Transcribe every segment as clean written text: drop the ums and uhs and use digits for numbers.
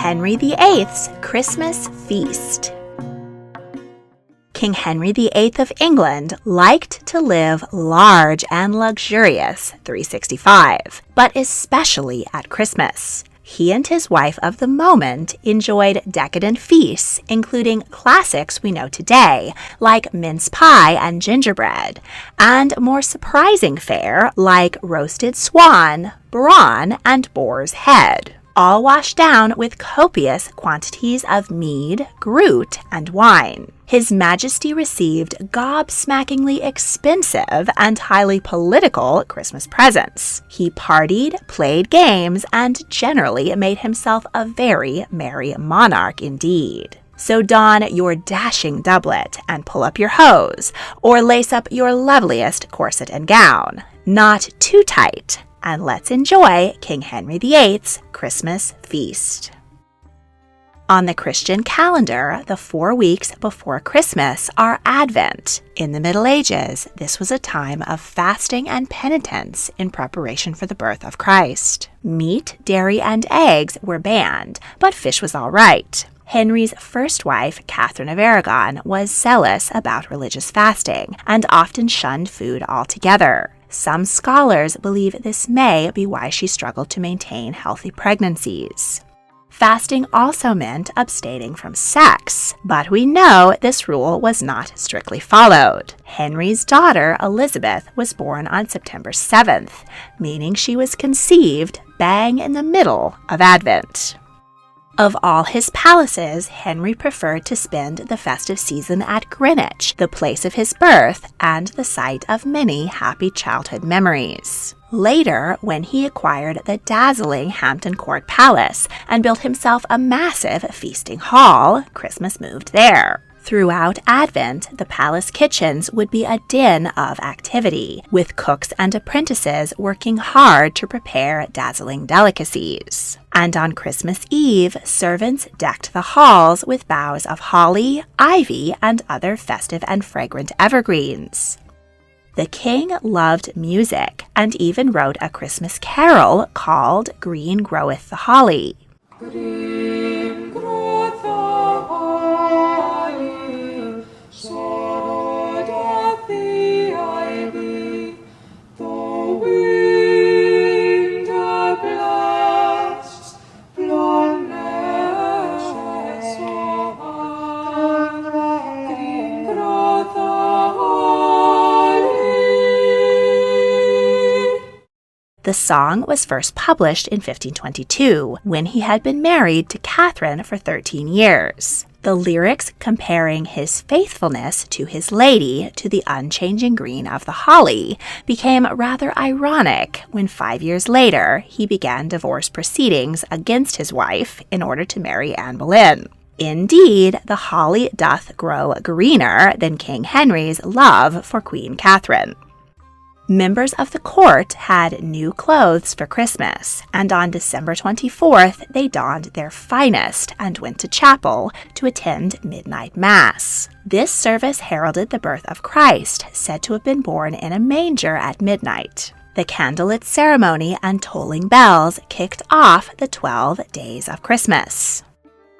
Henry VIII's Christmas Feast. King Henry VIII of England liked to live large and luxurious 365, but especially at Christmas. He and his wife of the moment enjoyed decadent feasts, including classics we know today, like mince pie and gingerbread, and more surprising fare like roasted swan, brawn, and boar's head, all washed down with copious quantities of mead, gruit, and wine. His Majesty received gop-smackingly expensive and highly political Christmas presents. He partied, played games, and generally made himself a very merry monarch indeed. So don your dashing doublet and pull up your hose, or lace up your loveliest corset and gown. Not too tight, and let's enjoy King Henry VIII's Christmas feast. On the Christian calendar, the 4 weeks before Christmas are Advent. In the Middle Ages, this was a time of fasting and penitence in preparation for the birth of Christ. Meat, dairy, and eggs were banned, but fish was all right. Henry's first wife, Catherine of Aragon, was zealous about religious fasting and often shunned food altogether. Some scholars believe this may be why she struggled to maintain healthy pregnancies. Fasting also meant abstaining from sex, but we know this rule was not strictly followed. Henry's daughter, Elizabeth, was born on September 7th, meaning she was conceived bang in the middle of Advent. Of all his palaces, Henry preferred to spend the festive season at Greenwich, the place of his birth and the site of many happy childhood memories. Later, when he acquired the dazzling Hampton Court Palace and built himself a massive feasting hall, Christmas moved there. Throughout Advent, the palace kitchens would be a din of activity, with cooks and apprentices working hard to prepare dazzling delicacies. And on Christmas Eve, servants decked the halls with boughs of holly, ivy, and other festive and fragrant evergreens. The king loved music and even wrote a Christmas carol called Green Groweth the Holly. Green groweth the holly, sorrow doth the ivy, the wind a blast, blonde swan, green groweth the holly. The song was first published in 1522, when he had been married to Catherine for 13 years. The lyrics comparing his faithfulness to his lady to the unchanging green of the holly became rather ironic when 5 years later he began divorce proceedings against his wife in order to marry Anne Boleyn. Indeed, the holly doth grow greener than King Henry's love for Queen Catherine. Members of the court had new clothes for Christmas, and on December 24th, they donned their finest and went to chapel to attend midnight mass. This service heralded the birth of Christ, said to have been born in a manger at midnight. The candlelit ceremony and tolling bells kicked off the 12 days of Christmas.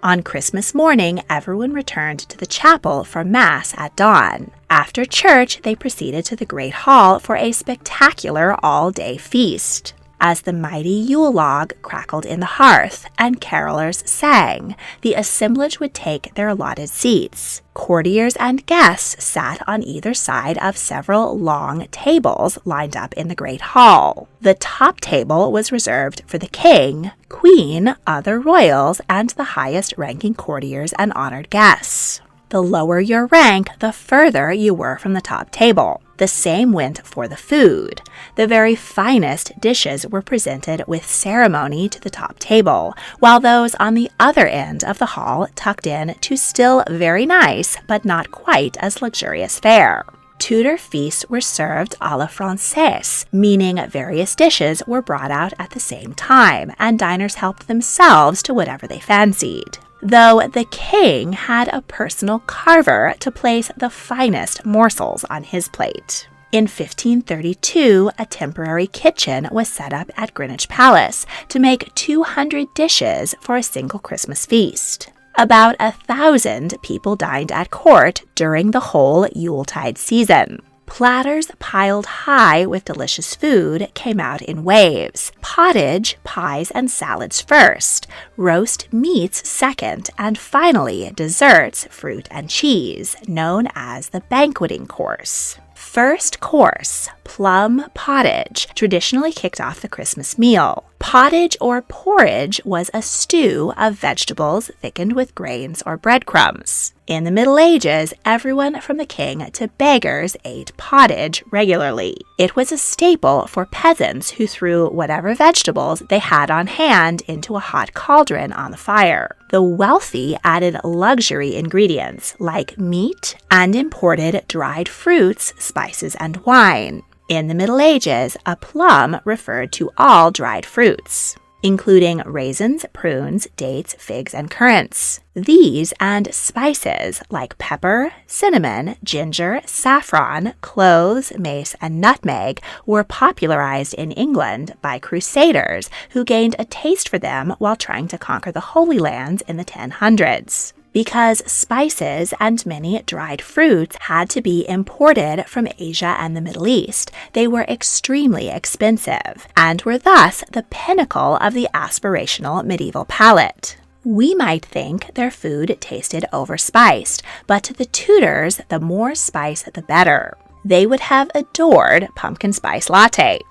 On Christmas morning, everyone returned to the chapel for Mass at dawn. After church, they proceeded to the Great Hall for a spectacular all-day feast. As the mighty Yule log crackled in the hearth and carolers sang, the assemblage would take their allotted seats. Courtiers and guests sat on either side of several long tables lined up in the Great Hall. The top table was reserved for the king, queen, other royals, and the highest-ranking courtiers and honored guests. The lower your rank, the further you were from the top table. The same went for the food. The very finest dishes were presented with ceremony to the top table, while those on the other end of the hall tucked in to still very nice, but not quite as luxurious fare. Tudor feasts were served à la Française, meaning various dishes were brought out at the same time, and diners helped themselves to whatever they fancied, though the king had a personal carver to place the finest morsels on his plate. In 1532, a temporary kitchen was set up at Greenwich Palace to make 200 dishes for a single Christmas feast. About 1,000 people dined at court during the whole Yuletide season. Platters piled high with delicious food came out in waves. Pottage, pies, and salads first, roast meats second, and finally desserts, fruit and cheese, known as the banqueting course. First course, plum pottage, traditionally kicked off the Christmas meal. Pottage or porridge was a stew of vegetables thickened with grains or breadcrumbs. In the Middle Ages, everyone from the king to beggars ate pottage regularly. It was a staple for peasants who threw whatever vegetables they had on hand into a hot cauldron on the fire. The wealthy added luxury ingredients like meat and imported dried fruits, spices, and wine. In the Middle Ages, a plum referred to all dried fruits, including raisins, prunes, dates, figs, and currants. These and spices like pepper, cinnamon, ginger, saffron, cloves, mace, and nutmeg were popularized in England by crusaders who gained a taste for them while trying to conquer the Holy Lands in the 1000s. Because spices and many dried fruits had to be imported from Asia and the Middle East, they were extremely expensive and were thus the pinnacle of the aspirational medieval palate. We might think their food tasted overspiced, but to the Tudors, the more spice the better. They would have adored pumpkin spice latte.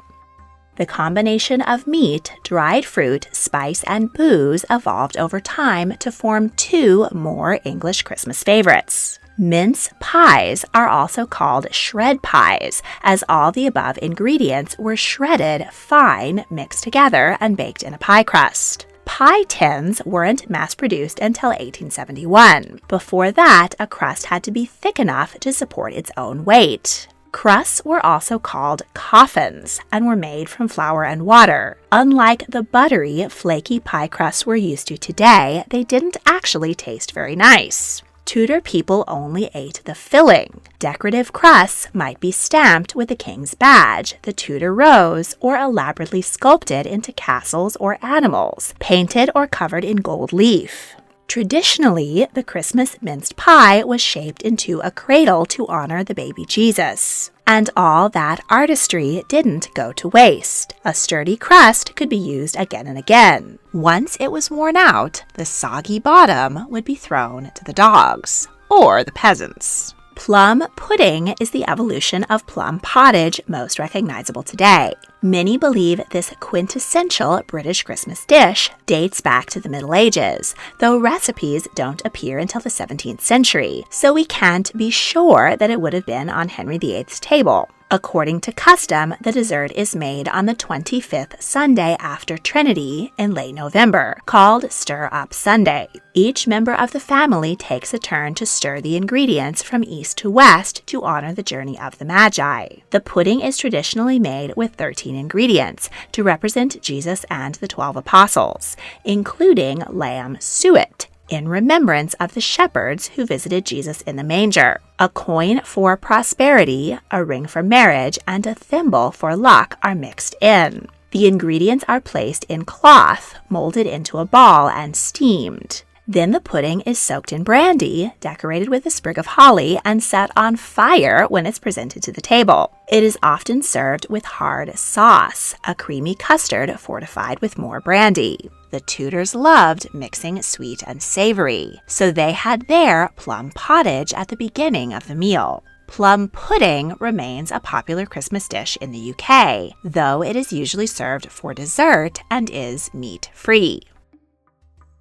The combination of meat, dried fruit, spice, and booze evolved over time to form two more English Christmas favorites. Mince pies are also called shred pies, as all the above ingredients were shredded fine, mixed together, and baked in a pie crust. Pie tins weren't mass-produced until 1871. Before that, a crust had to be thick enough to support its own weight. Crusts were also called coffins and were made from flour and water. Unlike the buttery, flaky pie crusts we're used to today, they didn't actually taste very nice. Tudor people only ate the filling. Decorative crusts might be stamped with the king's badge, the Tudor rose, or elaborately sculpted into castles or animals, painted or covered in gold leaf. Traditionally, the Christmas minced pie was shaped into a cradle to honor the baby Jesus. And all that artistry didn't go to waste. A sturdy crust could be used again and again. Once it was worn out, the soggy bottom would be thrown to the dogs or the peasants. Plum pudding is the evolution of plum pottage most recognizable today. Many believe this quintessential British Christmas dish dates back to the Middle Ages, though recipes don't appear until the 17th century, so we can't be sure that it would have been on Henry VIII's table. According to custom, the dessert is made on the 25th Sunday after Trinity in late November, called Stir Up Sunday. Each member of the family takes a turn to stir the ingredients from east to west to honor the journey of the Magi. The pudding is traditionally made with 13 ingredients to represent Jesus and the 12 apostles, including lamb suet, in remembrance of the shepherds who visited Jesus in the manger. A coin for prosperity, a ring for marriage, and a thimble for luck are mixed in. The ingredients are placed in cloth, molded into a ball, and steamed. Then the pudding is soaked in brandy, decorated with a sprig of holly, and set on fire when it's presented to the table. It is often served with hard sauce, a creamy custard fortified with more brandy. The Tudors loved mixing sweet and savory, so they had their plum pottage at the beginning of the meal. Plum pudding remains a popular Christmas dish in the UK, though it is usually served for dessert and is meat-free.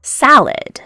Salad.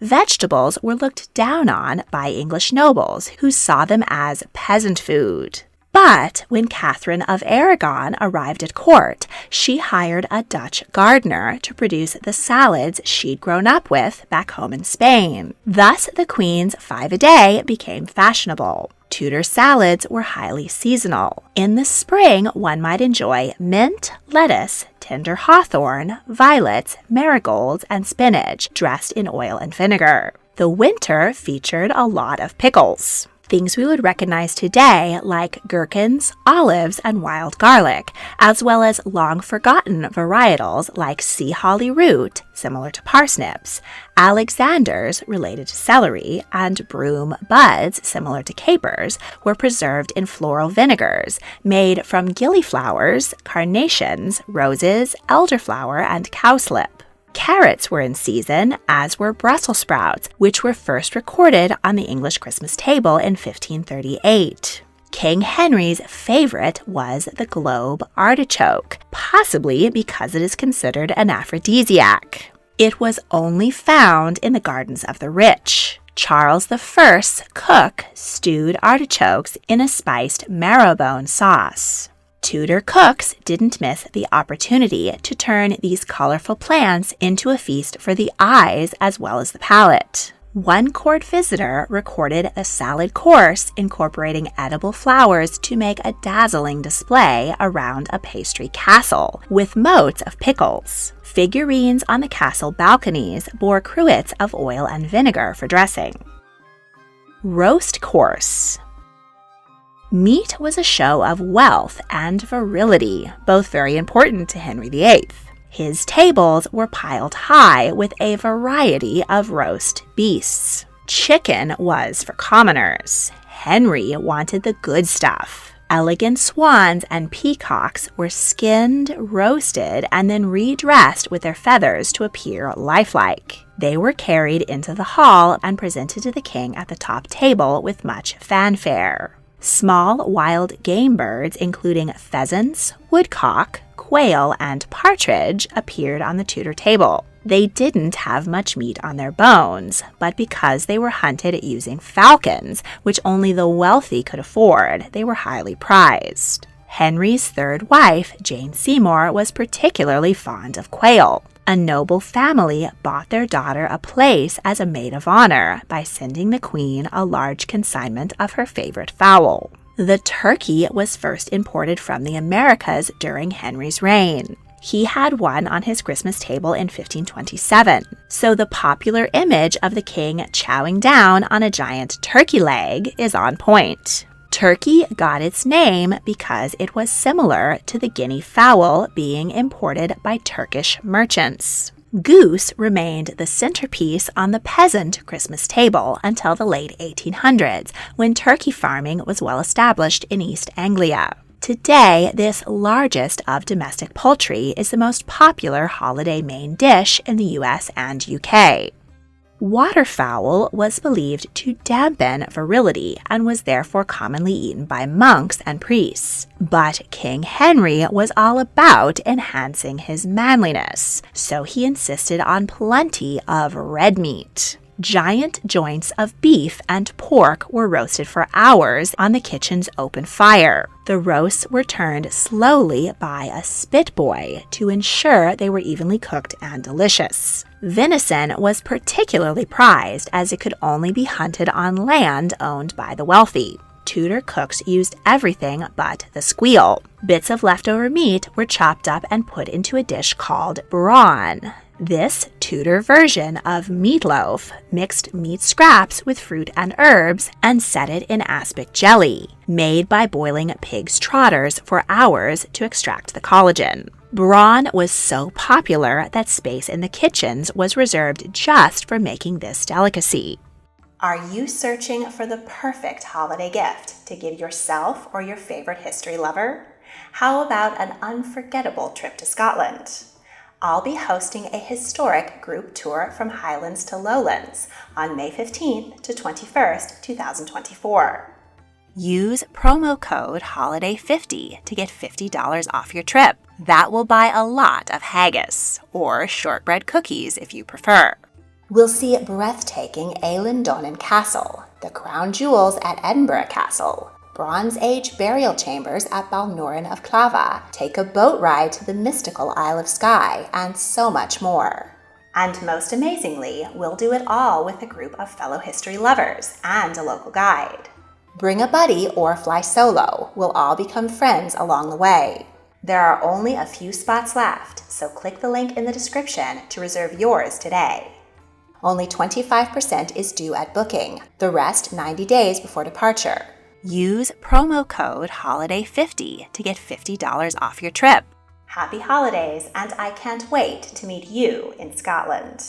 Vegetables were looked down on by English nobles who saw them as peasant food. But when Catherine of Aragon arrived at court, she hired a Dutch gardener to produce the salads she'd grown up with back home in Spain. Thus, the Queen's 5-a-day became fashionable. Tudor salads were highly seasonal. In the spring, one might enjoy mint, lettuce, tender hawthorn, violets, marigolds, and spinach dressed in oil and vinegar. The winter featured a lot of pickles. things we would recognize today like gherkins, olives, and wild garlic, as well as long-forgotten varietals like sea holly root, similar to parsnips, Alexanders, related to celery, and broom buds, similar to capers, were preserved in floral vinegars made from gillyflowers, carnations, roses, elderflower, and cowslip. Carrots were in season, as were Brussels sprouts, which were first recorded on the English Christmas table in 1538. King Henry's favorite was the globe artichoke, possibly because it is considered an aphrodisiac. It was only found in the gardens of the rich. Charles I's cook stewed artichokes in a spiced marrowbone sauce. Tudor cooks didn't miss the opportunity to turn these colorful plants into a feast for the eyes as well as the palate. One court visitor recorded a salad course incorporating edible flowers to make a dazzling display around a pastry castle, with moats of pickles. Figurines on the castle balconies bore cruets of oil and vinegar for dressing. Roast course. Meat was a show of wealth and virility, both very important to Henry VIII. His tables were piled high with a variety of roast beasts. Chicken was for commoners. Henry wanted the good stuff. Elegant swans and peacocks were skinned, roasted, and then redressed with their feathers to appear lifelike. They were carried into the hall and presented to the king at the top table with much fanfare. Small wild game birds, including pheasants, woodcock, quail, and partridge, appeared on the Tudor table. They didn't have much meat on their bones, but because they were hunted using falcons, which only the wealthy could afford, they were highly prized. Henry's third wife, Jane Seymour, was particularly fond of quail. A noble family bought their daughter a place as a maid of honor by sending the queen a large consignment of her favorite fowl. The turkey was first imported from the Americas during Henry's reign. He had one on his Christmas table in 1527, so the popular image of the king chowing down on a giant turkey leg is on point. Turkey got its name because it was similar to the guinea fowl being imported by Turkish merchants. Goose remained the centerpiece on the peasant Christmas table until the late 1800s, when turkey farming was well established in East Anglia. Today, this largest of domestic poultry is the most popular holiday main dish in the US and UK. Waterfowl was believed to dampen virility and was therefore commonly eaten by monks and priests. But King Henry was all about enhancing his manliness, so he insisted on plenty of red meat. Giant joints of beef and pork were roasted for hours on the kitchen's open fire. The roasts were turned slowly by a spit boy to ensure they were evenly cooked and delicious. Venison was particularly prized as it could only be hunted on land owned by the wealthy. Tudor cooks used everything but the squeal. Bits of leftover meat were chopped up and put into a dish called brawn. This Tudor version of meatloaf mixed meat scraps with fruit and herbs and set it in aspic jelly, made by boiling pig's trotters for hours to extract the collagen. Brawn was so popular that space in the kitchens was reserved just for making this delicacy. Are you searching for the perfect holiday gift to give yourself or your favorite history lover? How about an unforgettable trip to Scotland? I'll be hosting a historic group tour from Highlands to Lowlands on May 15th to 21st, 2024. Use promo code HOLIDAY50 to get $50 off your trip. That will buy a lot of haggis, or shortbread cookies if you prefer. We'll see breathtaking Eilean Donan Castle, the crown jewels at Edinburgh Castle, Bronze Age burial chambers at Balnoran of Clava, take a boat ride to the mystical Isle of Skye, and so much more. And most amazingly, we'll do it all with a group of fellow history lovers and a local guide. Bring a buddy or fly solo. We'll all become friends along the way. There are only a few spots left, so click the link in the description to reserve yours today. Only 25% is due at booking, the rest 90 days before departure. Use promo code HOLIDAY50 to get $50 off your trip. Happy holidays, and I can't wait to meet you in Scotland.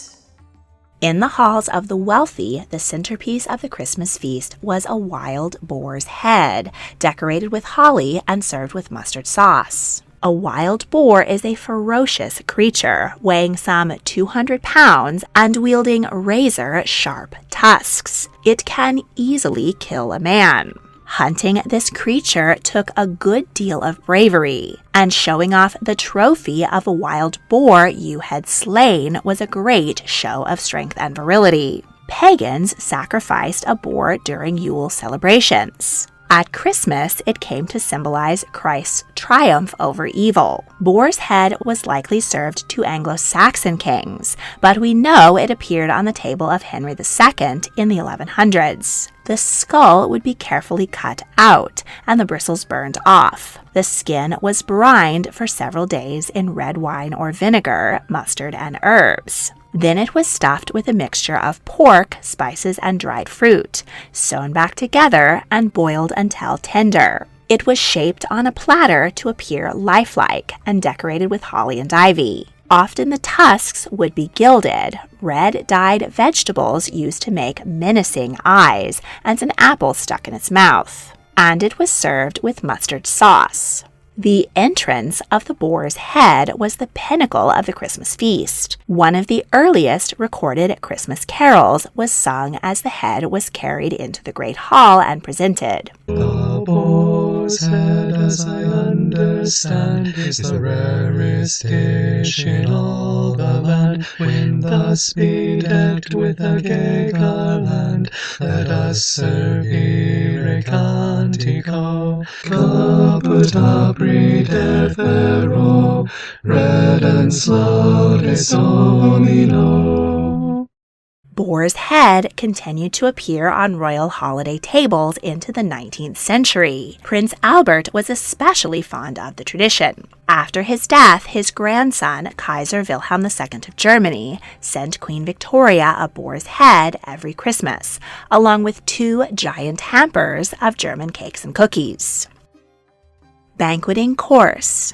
In the halls of the wealthy, the centerpiece of the Christmas feast was a wild boar's head, decorated with holly and served with mustard sauce. A wild boar is a ferocious creature, weighing some 200 pounds and wielding razor-sharp tusks. It can easily kill a man. Hunting this creature took a good deal of bravery, and showing off the trophy of a wild boar you had slain was a great show of strength and virility. Pagans sacrificed a boar during Yule celebrations. At Christmas, it came to symbolize Christ's triumph over evil. Boar's head was likely served to Anglo-Saxon kings, but we know it appeared on the table of Henry II in the 1100s. The skull would be carefully cut out and the bristles burned off. The skin was brined for several days in red wine or vinegar, mustard, and herbs. Then it was stuffed with a mixture of pork, spices, and dried fruit, sewn back together and boiled until tender. It was shaped on a platter to appear lifelike and decorated with holly and ivy. Often the tusks would be gilded, red dyed vegetables used to make menacing eyes, and an apple stuck in its mouth. And it was served with mustard sauce. The entrance of the boar's head was the pinnacle of the Christmas feast. One of the earliest recorded Christmas carols was sung as the head was carried into the great hall and presented. The boar's head, as I understand, is the rarest dish in all the land. When thus be decked with a gay garland, let us serve here a cantico. Caput Fero, red and slow de solino. Boar's head continued to appear on royal holiday tables into the 19th century. Prince Albert was especially fond of the tradition. After his death, his grandson, Kaiser Wilhelm II of Germany, sent Queen Victoria a boar's head every Christmas, along with 2 giant hampers of German cakes and cookies. Banqueting course.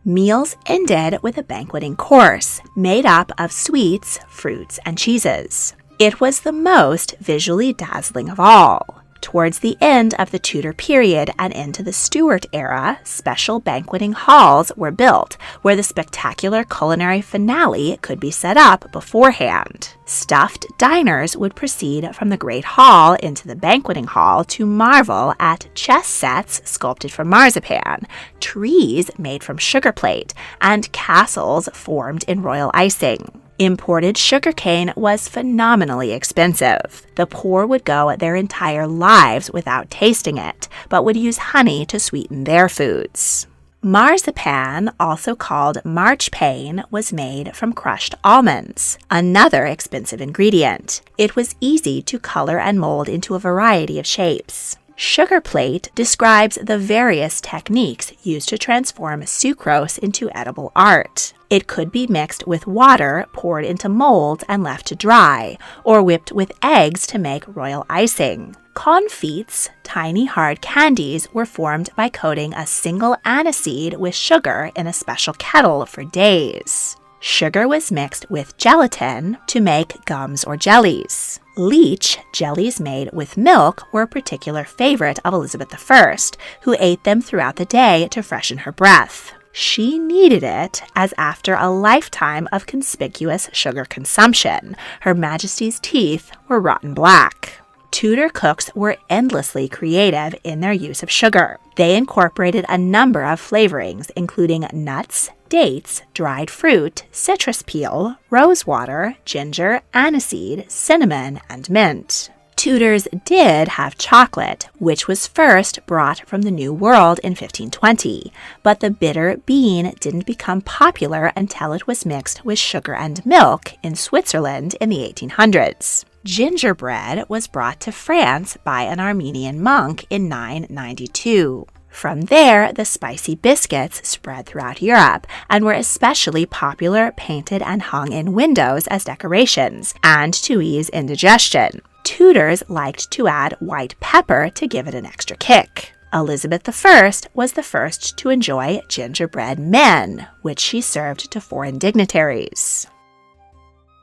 Meals ended with a banqueting course made up of sweets, fruits, and cheeses. It was the most visually dazzling of all. Towards the end of the Tudor period and into the Stuart era, special banqueting halls were built where the spectacular culinary finale could be set up beforehand. Stuffed diners would proceed from the Great Hall into the banqueting hall to marvel at chess sets sculpted from marzipan, trees made from sugar plate, and castles formed in royal icing. Imported sugarcane was phenomenally expensive. The poor would go their entire lives without tasting it, but would use honey to sweeten their foods. Marzipan, also called marchpane, was made from crushed almonds, another expensive ingredient. It was easy to color and mold into a variety of shapes. Sugar plate describes the various techniques used to transform sucrose into edible art. It could be mixed with water, poured into molds and left to dry, or whipped with eggs to make royal icing. Confits, tiny hard candies, were formed by coating a single aniseed with sugar in a special kettle for days. Sugar was mixed with gelatin to make gums or jellies. Leech, jellies made with milk, were a particular favorite of Elizabeth I, who ate them throughout the day to freshen her breath. She needed it, as after a lifetime of conspicuous sugar consumption, Her Majesty's teeth were rotten black. Tudor cooks were endlessly creative in their use of sugar. They incorporated a number of flavorings, including nuts, dates, dried fruit, citrus peel, rosewater, ginger, aniseed, cinnamon, and mint. Tudors did have chocolate, which was first brought from the New World in 1520, but the bitter bean didn't become popular until it was mixed with sugar and milk in Switzerland in the 1800s. Gingerbread was brought to France by an Armenian monk in 992. From there, the spicy biscuits spread throughout Europe and were especially popular painted and hung in windows as decorations and to ease indigestion. Tudors liked to add white pepper to give it an extra kick. Elizabeth I was the first to enjoy gingerbread men, which she served to foreign dignitaries.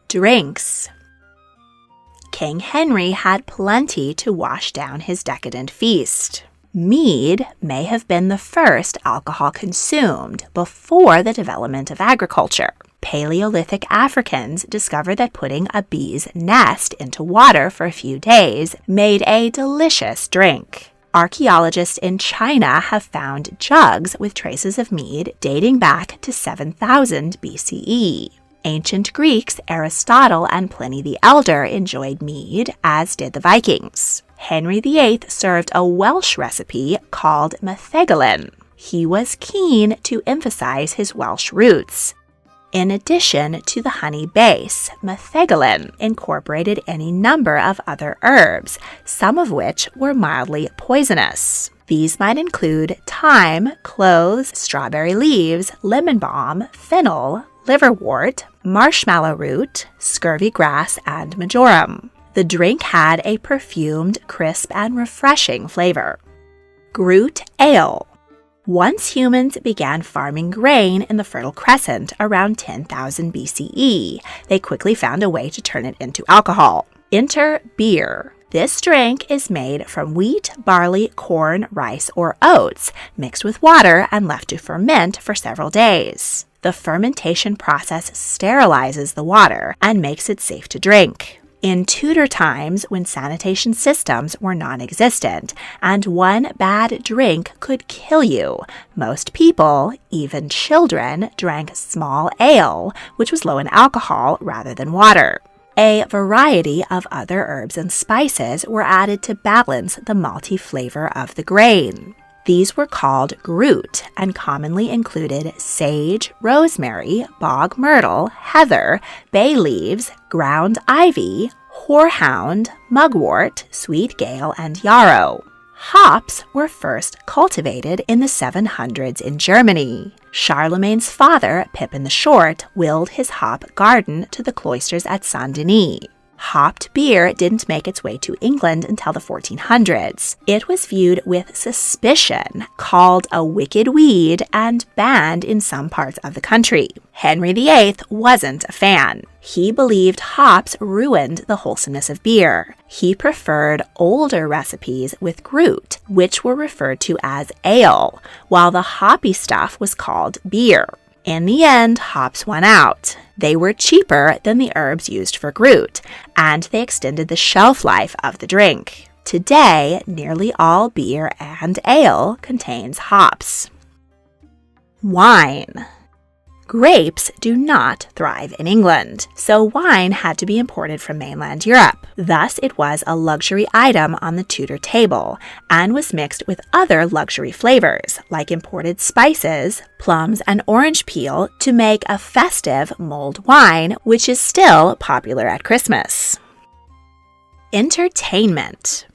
Drinks. King Henry had plenty to wash down his decadent feast. Mead may have been the first alcohol consumed before the development of agriculture. Paleolithic Africans discovered that putting a bee's nest into water for a few days made a delicious drink. Archaeologists in China have found jugs with traces of mead dating back to 7000 BCE. Ancient Greeks, Aristotle and Pliny the Elder enjoyed mead, as did the Vikings. Henry VIII served a Welsh recipe called metheglin. He was keen to emphasize his Welsh roots. In addition to the honey base, metheglin incorporated any number of other herbs, some of which were mildly poisonous. These might include thyme, cloves, strawberry leaves, lemon balm, fennel, liverwort, marshmallow root, scurvy grass, and marjoram. The drink had a perfumed, crisp, and refreshing flavor. Gruit ale. Once humans began farming grain in the Fertile Crescent around 10,000 BCE, they quickly found a way to turn it into alcohol. Enter beer. This drink is made from wheat, barley, corn, rice, or oats, mixed with water and left to ferment for several days. The fermentation process sterilizes the water and makes it safe to drink. In Tudor times, when sanitation systems were non-existent and one bad drink could kill you, most people, even children, drank small ale, which was low in alcohol rather than water. A variety of other herbs and spices were added to balance the malty flavor of the grain. These were called gruit and commonly included sage, rosemary, bog myrtle, heather, bay leaves, ground ivy, horehound, mugwort, sweet gale, and yarrow. Hops were first cultivated in the 700s in Germany. Charlemagne's father, Pippin the Short, willed his hop garden to the cloisters at Saint-Denis. Hopped beer didn't make its way to England until the 1400s. It was viewed with suspicion, called a wicked weed, and banned in some parts of the country. Henry VIII wasn't a fan. He believed hops ruined the wholesomeness of beer. He preferred older recipes with gruit, which were referred to as ale, while the hoppy stuff was called beer. In the end, hops won out. They were cheaper than the herbs used for gruit, and they extended the shelf life of the drink. Today, nearly all beer and ale contains hops. Wine. Grapes do not thrive in England, so wine had to be imported from mainland Europe. Thus, it was a luxury item on the Tudor table and was mixed with other luxury flavors like imported spices, plums, and orange peel to make a festive mulled wine, which is still popular at Christmas. Entertainment.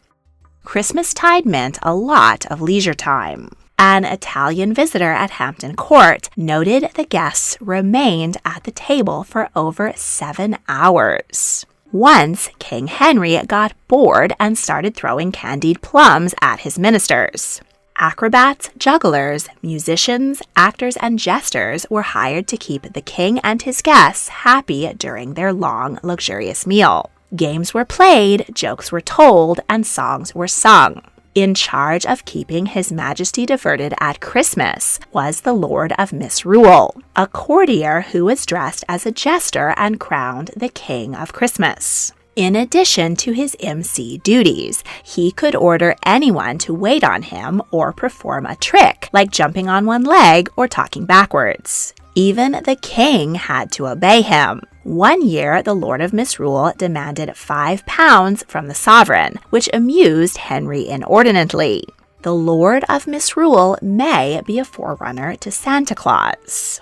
Christmastide meant a lot of leisure time. An Italian visitor at Hampton Court noted the guests remained at the table for over 7 hours. Once, King Henry got bored and started throwing candied plums at his ministers. Acrobats, jugglers, musicians, actors, and jesters were hired to keep the king and his guests happy during their long, luxurious meal. Games were played, jokes were told, and songs were sung. In charge of keeping His Majesty diverted at Christmas was the Lord of Misrule, a courtier who was dressed as a jester and crowned the King of Christmas. In addition to his MC duties, he could order anyone to wait on him or perform a trick, like jumping on one leg or talking backwards. Even the king had to obey him. One year, the Lord of Misrule demanded £5 from the sovereign, which amused Henry inordinately. The Lord of Misrule may be a forerunner to Santa Claus.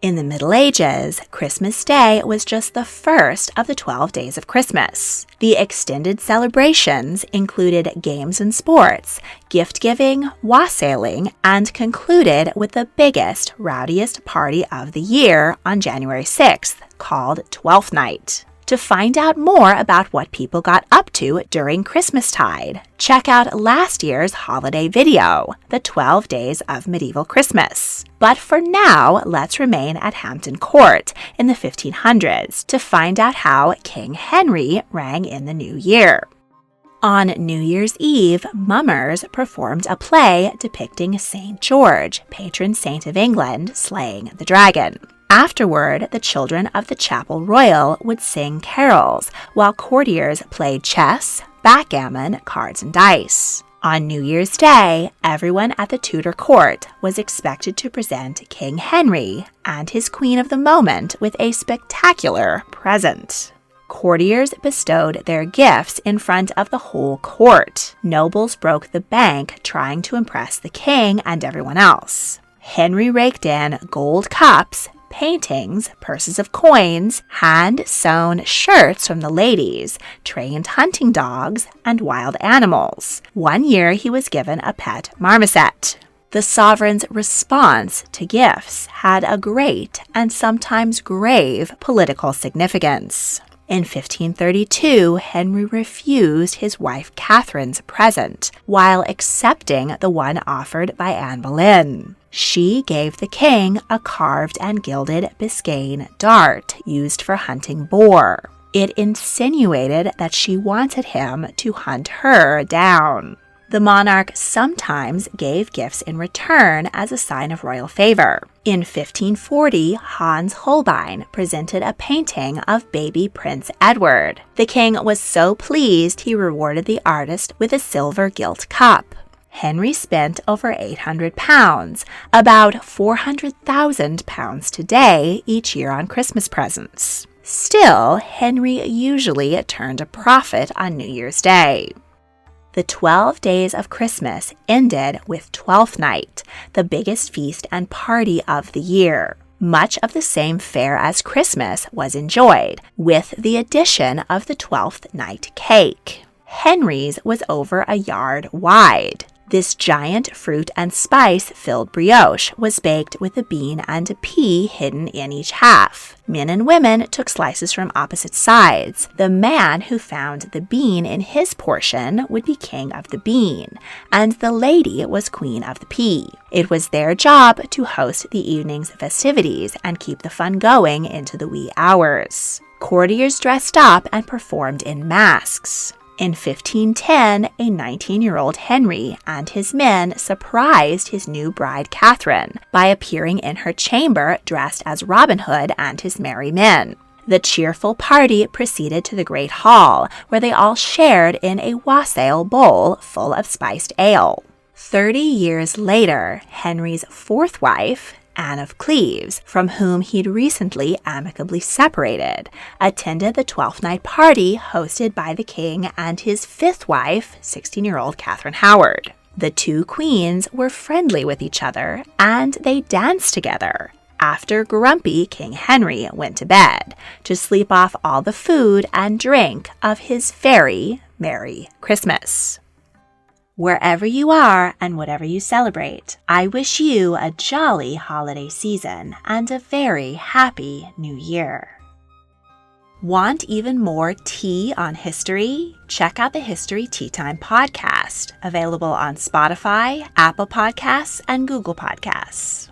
In the Middle Ages, Christmas Day was just the first of the 12 days of Christmas. The extended celebrations included games and sports, gift-giving, wassailing, and concluded with the biggest, rowdiest party of the year on January 6th, called Twelfth Night. To find out more about what people got up to during Christmastide, check out last year's holiday video, The 12 Days of Medieval Christmas. But for now, let's remain at Hampton Court in the 1500s to find out how King Henry rang in the new year. On New Year's Eve, mummers performed a play depicting St. George, patron saint of England, slaying the dragon. Afterward, the children of the Chapel Royal would sing carols, while courtiers played chess, backgammon, cards, and dice. On New Year's Day, everyone at the Tudor court was expected to present King Henry and his queen of the moment with a spectacular present. Courtiers bestowed their gifts in front of the whole court. Nobles broke the bank trying to impress the king and everyone else. Henry raked in gold cups, paintings, purses of coins, hand-sewn shirts from the ladies, trained hunting dogs, and wild animals. One year he was given a pet marmoset. The sovereign's response to gifts had a great and sometimes grave political significance. In 1532, Henry refused his wife Catherine's present, while accepting the one offered by Anne Boleyn. She gave the king a carved and gilded Biscayne dart used for hunting boar. It insinuated that she wanted him to hunt her down. The monarch sometimes gave gifts in return as a sign of royal favor. In 1540, Hans Holbein presented a painting of baby Prince Edward. The king was so pleased he rewarded the artist with a silver gilt cup. Henry spent over £800, about £400,000 today, each year on Christmas presents. Still, Henry usually turned a profit on New Year's Day. The 12 days of Christmas ended with Twelfth Night, the biggest feast and party of the year. Much of the same fare as Christmas was enjoyed, with the addition of the 12th night cake. Henry's was over a yard wide. This giant fruit and spice-filled brioche was baked with a bean and a pea hidden in each half. Men and women took slices from opposite sides. The man who found the bean in his portion would be king of the bean, and the lady was queen of the pea. It was their job to host the evening's festivities and keep the fun going into the wee hours. Courtiers dressed up and performed in masks. In 1510, a 19-year-old Henry and his men surprised his new bride Catherine by appearing in her chamber dressed as Robin Hood and his merry men. The cheerful party proceeded to the great hall, where they all shared in a wassail bowl full of spiced ale. 30 years later, Henry's fourth wife, Anne of Cleves, from whom he'd recently amicably separated, attended the 12th night party hosted by the king and his fifth wife, 16-year-old Catherine Howard. The two queens were friendly with each other, and they danced together after grumpy King Henry went to bed to sleep off all the food and drink of his very Merry Christmas. Wherever you are and whatever you celebrate, I wish you a jolly holiday season and a very happy new year. Want even more tea on history? Check out the History Tea Time podcast, available on Spotify, Apple Podcasts, and Google Podcasts.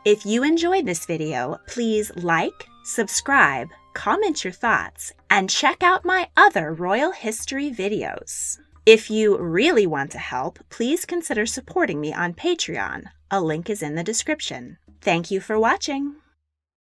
If you enjoyed this video, please like, subscribe, comment your thoughts, and check out my other royal history videos. If you really want to help, please consider supporting me on Patreon. A link is in the description. Thank you for watching.